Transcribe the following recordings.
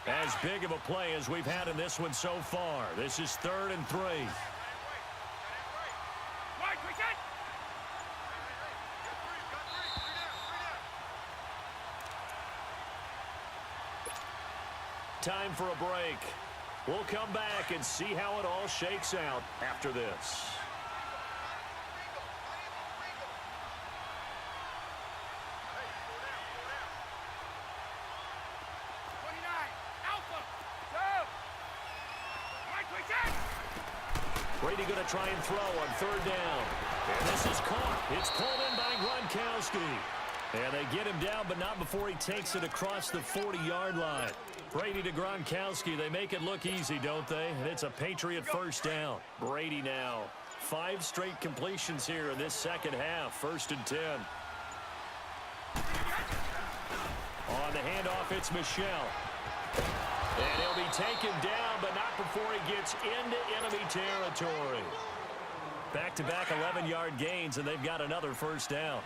As big of a play as we've had in this one so far. This is 3rd and 3. Time for a break. We'll come back and see how it all shakes out after this. Brady going to try and throw on 3rd down. And this is caught. It's pulled in by Gronkowski. And they get him down, but not before he takes it across the 40-yard line. Brady to Gronkowski. They make it look easy, don't they? And it's a Patriot 1st down. Brady now. 5 straight completions here in this second half. 1st and 10. On the handoff, it's Michel. And he'll be taken down, but not before he gets into enemy territory. Back-to-back 11-yard gains, and they've got another 1st down.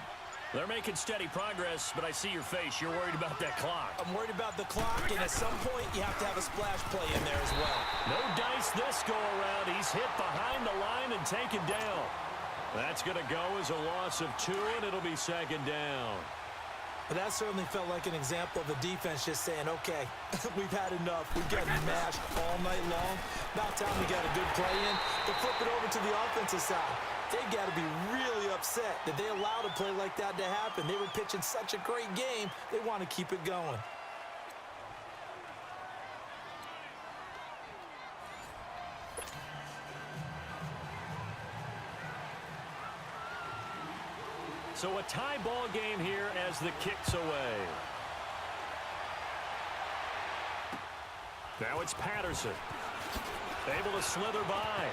They're making steady progress, but I see your face. You're worried about that clock. I'm worried about the clock, and at some point, you have to have a splash play in there as well. No dice this go-around. He's hit behind the line and taken down. That's going to go as a loss of 2, and it'll be 2nd down. But that certainly felt like an example of the defense just saying, okay, we've had enough. We've gotten mashed all night long. About time we got a good play in to flip it over to the offensive side. They got to be really upset that they allowed a play like that to happen. They were pitching such a great game, they want to keep it going. So a tie ball game here as the kick's away. Now it's Patterson. Able to slither by.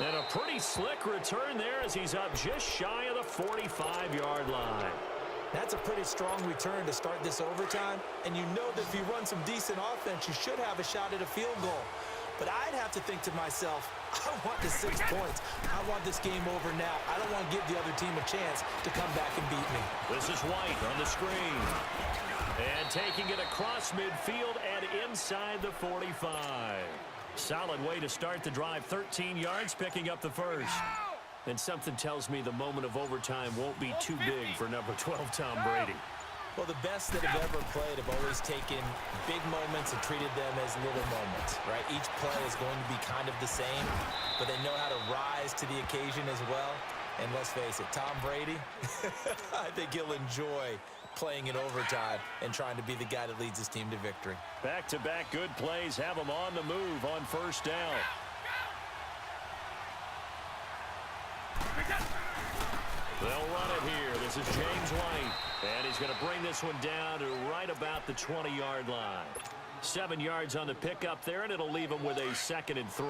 And a pretty slick return there as he's up just shy of the 45-yard line. That's a pretty strong return to start this overtime. And you know that if you run some decent offense, you should have a shot at a field goal. But I'd have to think to myself, I want the 6 points. I want this game over now. I don't want to give the other team a chance to come back and beat me. This is White on the screen. And taking it across midfield and inside the 45. Solid way to start the drive. 13 yards, picking up the 1st. And something tells me the moment of overtime won't be too big for number 12, Tom Brady. Well, the best that have ever played have always taken big moments and treated them as little moments, right? Each play is going to be kind of the same, but they know how to rise to the occasion as well. And let's face it, Tom Brady, I think he'll enjoy playing in overtime and trying to be the guy that leads his team to victory. Back-to-back good plays have him on the move on 1st down. They'll run it here. This is James White. And he's going to bring this one down to right about the 20-yard line. 7 yards on the pickup there, and it'll leave him with a 2nd and 3.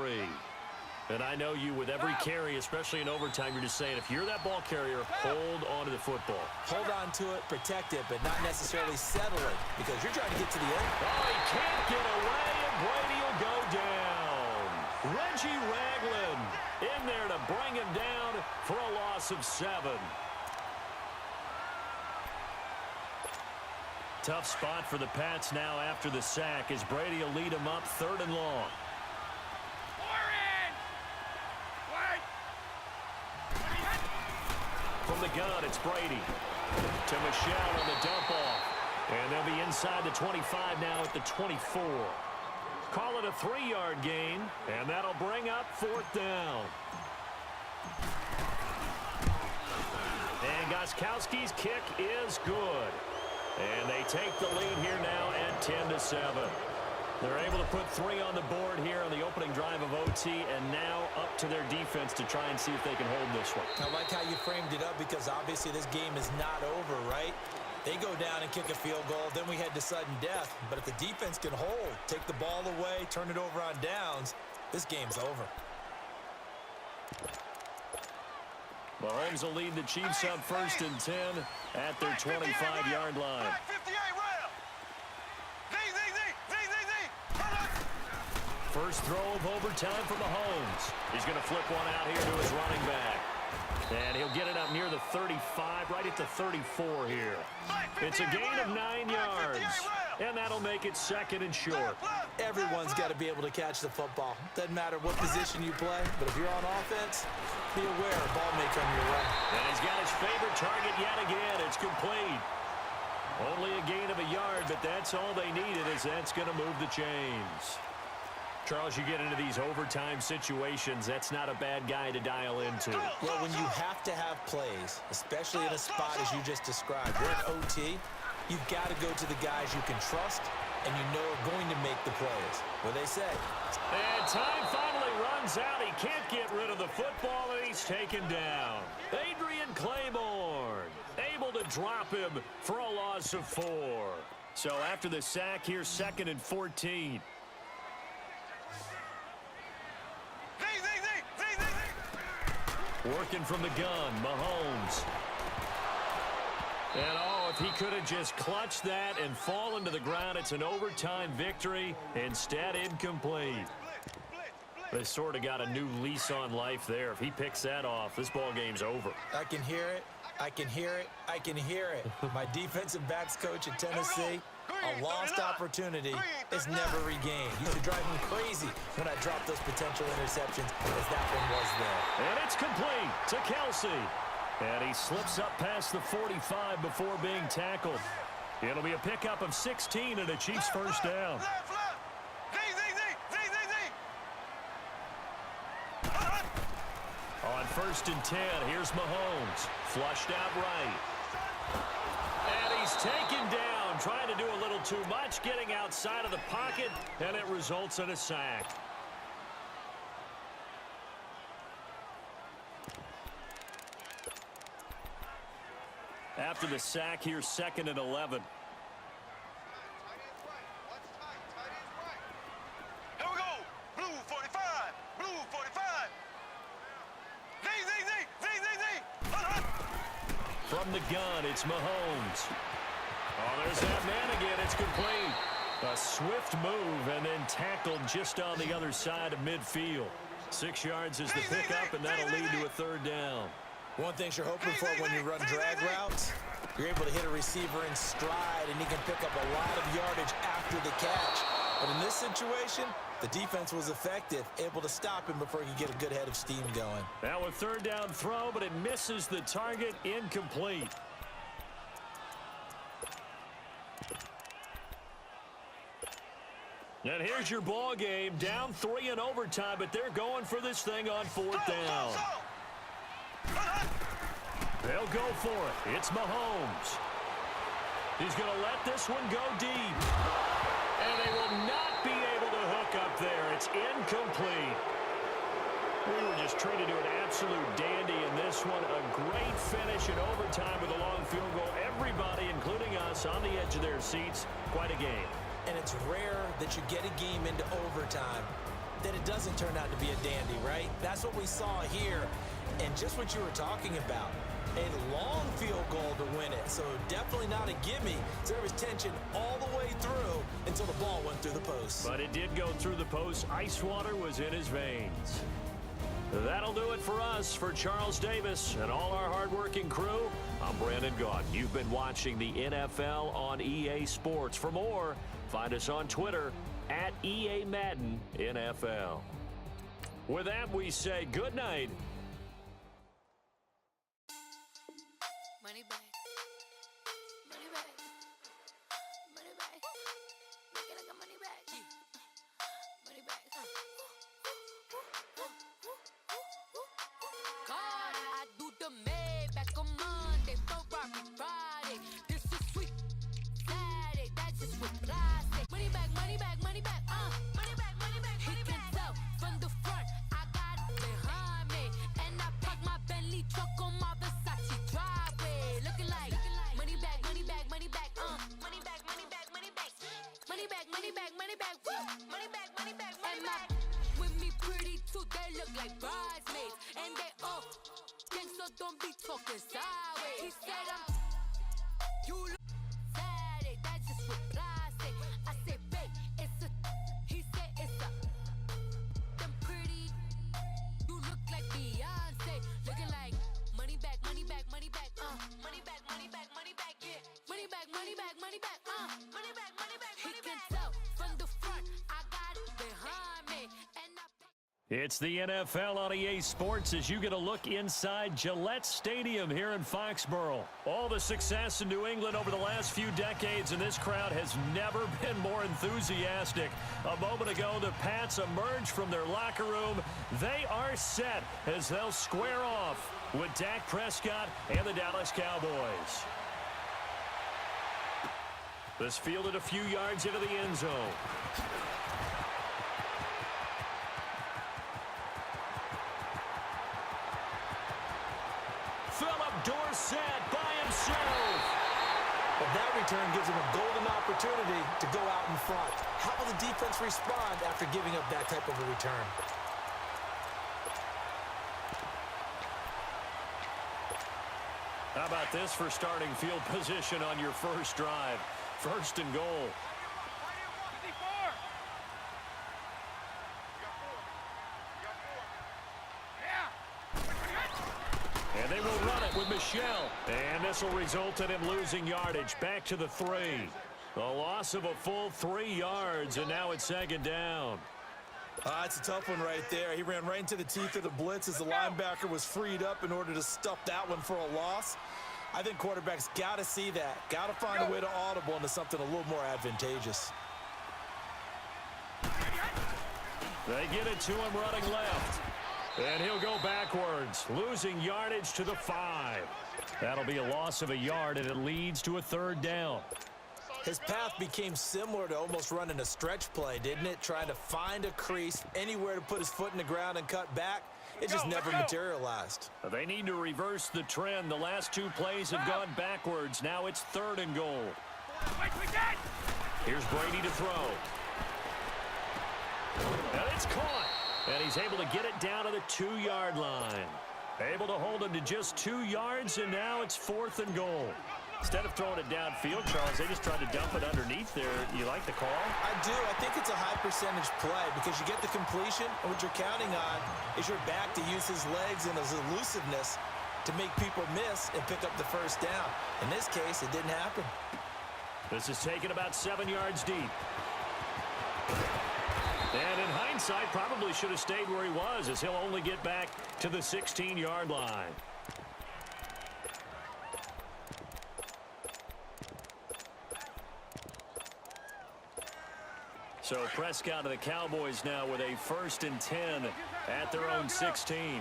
And I know you, with every carry, especially in overtime, you're just saying, if you're that ball carrier, hold on to the football. Hold on to it, protect it, but not necessarily settle it, because you're trying to get to the end. Oh, he can't get away, and Brady will go down. Reggie Ragland in there to bring him down for a loss of 7. Tough spot for the Pats now after the sack as Brady will lead him up 3rd and long. From the gun, it's Brady to Michel on the dump off. And they'll be inside the 25 now at the 24. Call it a 3-yard gain, and that'll bring up 4th down. And Gostkowski's kick is good. And they take the lead here now at 10-7. They're able to put 3 on the board here on the opening drive of OT, and now up to their defense to try and see if they can hold this one. I like how you framed it up, because obviously this game is not over, right? They go down and kick a field goal, then we head to sudden death. But if the defense can hold, take the ball away, turn it over on downs, this game's over. Mahomes will lead the Chiefs up 1st and 10 at their 25-yard line. First throw of overtime for Mahomes. He's going to flip one out here to his running back. And he'll get it up near the 35, right at the 34 here. It's a gain of 9 yards, and that'll make it second and short. Everyone's got to be able to catch the football. Doesn't matter what position you play, but if you're on offense, be aware a ball may come your way. And he's got his favorite target yet again. It's complete. Only a gain of a yard, but that's all they needed, as that's going to move the chains. Charles, you get into these overtime situations, that's not a bad guy to dial into. Well, when you have to have plays, especially in a spot as you just described, we're at OT, you've got to go to the guys you can trust and you know are going to make the plays. What they say. And time finally runs out. He can't get rid of the football, and he's taken down. Adrian Claiborne able to drop him for a loss of 4. So after the sack, here's second and 14. Working from the gun, Mahomes. And if he could have just clutched that and fallen to the ground, it's an overtime victory. Instead, incomplete. They sort of got a new lease on life there. If he picks that off, this ball game's over. I can hear it. I can hear it. I can hear it. My defensive backs coach at Tennessee, a lost opportunity is never regained. Used to drive him crazy when I dropped those potential interceptions, as that one was there. And it's complete to Kelsey. And he slips up past the 45 before being tackled. It'll be a pickup of 16 and a Chiefs first down. On first and 10, here's Mahomes. Flushed out right. And he's taken down, trying to do a little too much, getting outside of the pocket, and it results in a sack. After the sack, here's second and 11. Here we go. Blue 45. Blue 45. From the gun, it's Mahomes. There's that man again. It's complete. A swift move and then tackled just on the other side of midfield. 6 yards is the pickup, and that'll lead to a third down. One thing you're hoping for when you run drag routes, you're able to hit a receiver in stride, and he can pick up a lot of yardage after the catch. But in this situation, the defense was effective, able to stop him before he could get a good head of steam going. Now a third down throw, but it misses the target, incomplete. And here's your ball game, down 3 in overtime, but they're going for this thing on fourth down. They'll go for it. It's Mahomes. He's going to let this one go deep. And they will not be able to hook up there. It's incomplete. We were just treated to an absolute dandy in this one. A great finish in overtime with a long field goal. Everybody, including us, on the edge of their seats. Quite a game. And it's rare that you get a game into overtime that it doesn't turn out to be a dandy, right? That's what we saw here. And just what you were talking about, a long field goal to win it. So definitely not a gimme. So there was tension all the way through until the ball went through the post. But it did go through the post. Ice water was in his veins. That'll do it for us. For Charles Davis and all our hardworking crew, I'm Brandon Gaudin. You've been watching the NFL on EA Sports. For more, find us on Twitter at EA Madden NFL. With that, we say good night. Money back. Money back. Money back. Make it like a money back. Money back. God, I do the Maybach on Monday, Ferrari Friday. This is sweet Saturday, that's just what I say. Money back, money back, money back, money back, money back, money back. He can tell from the front, I got it behind me. And I park my Bentley truck on my Versace driveway. Looking like money back, money back, money back, money back, money back, money back. Money back, money back, money back, money back, money back, money back. With me pretty too, they look like bridesmaids. And they all gang, so don't be talking sideways. He said you look Saturday, that's just what I say. I say, babe, it's a, he said it's a, them pretty, you look like Beyonce. Looking like money. It's the NFL on EA Sports as you get a look inside Gillette Stadium here in Foxborough. All the success in New England over the last few decades, and this crowd has never been more enthusiastic. A moment ago, the Pats emerged from their locker room. They are set as they'll square off with Dak Prescott and the Dallas Cowboys. This fielded a few yards into the end zone. Dorsett by himself. But that return gives him a golden opportunity to go out in front. How will the defense respond after giving up that type of a return? How about this for starting field position on your first drive? First and goal. And they will run it with Michelle. And this will result in him losing yardage. Back to the 3. A loss of a full 3 yards, and now it's second down. It's a tough one right there. He ran right into the teeth of the blitz as the linebacker was freed up in order to stuff that one for a loss. I think quarterbacks got to see that. Got to find a way to audible into something a little more advantageous. They get it to him running left. And he'll go backwards, losing yardage to the 5. That'll be a loss of a yard, and it leads to a third down. His path became similar to almost running a stretch play, didn't it? Trying to find a crease, anywhere to put his foot in the ground and cut back. It just never materialized. They need to reverse the trend. The last 2 plays have gone backwards. Now it's third and goal. Here's Brady to throw. And it's caught. And he's able to get it down to the 2-yard line. Able to hold him to just 2 yards, and now it's 4th and goal. Instead of throwing it downfield, Charles, they just tried to dump it underneath there. You like the call? I do. I think it's a high-percentage play because you get the completion, and what you're counting on is your back to use his legs and his elusiveness to make people miss and pick up the first down. In this case, it didn't happen. This is taken about 7 yards deep. And in hindsight, probably should have stayed where he was, as he'll only get back to the 16-yard line. So Prescott and the Cowboys now with a 1st and 10 at their own 16.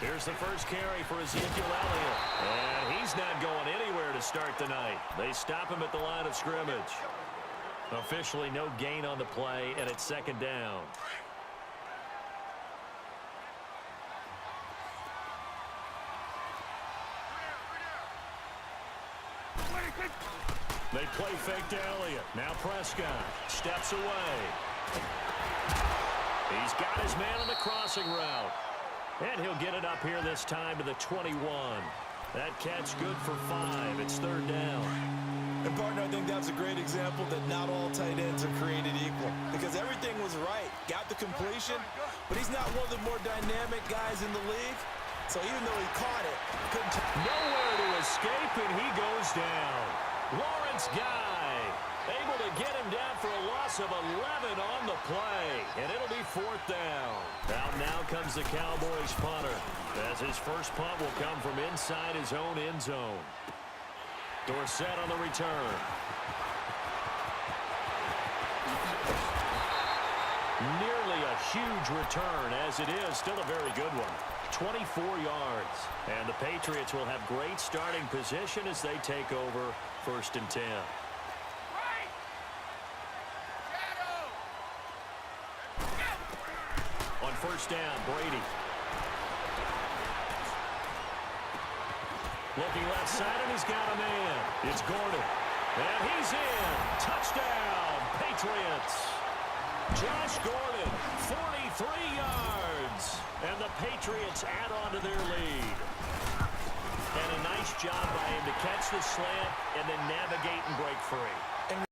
Here's the first carry for Ezekiel Elliott. And he's not going anywhere to start the night. They stop him at the line of scrimmage. Officially no gain on the play, and it's second down. They play fake to Elliott. Now Prescott steps away. He's got his man on the crossing route. And he'll get it up here this time to the 21. That catch good for 5. It's third down. And, partner, I think that was a great example that not all tight ends are created equal. Because everything was right. Got the completion, but he's not one of the more dynamic guys in the league. So even though he caught it, couldn't... Nowhere to escape, and he goes down. Lawrence Guy able to get him down for a loss of 11 on the play, and it'll be 4th down. Now comes the Cowboys punter, as his first punt will come from inside his own end zone. Dorsett on the return. Nearly a huge return, as it is still a very good one. 24 yards. And the Patriots will have great starting position as they take over 1st and 10. On first down, Brady. Looking left side, and he's got a man. It's Gordon. And he's in. Touchdown, Patriots. Josh Gordon, 43 yards. And the Patriots add on to their lead. And a nice job by him to catch the slant and then navigate and break free.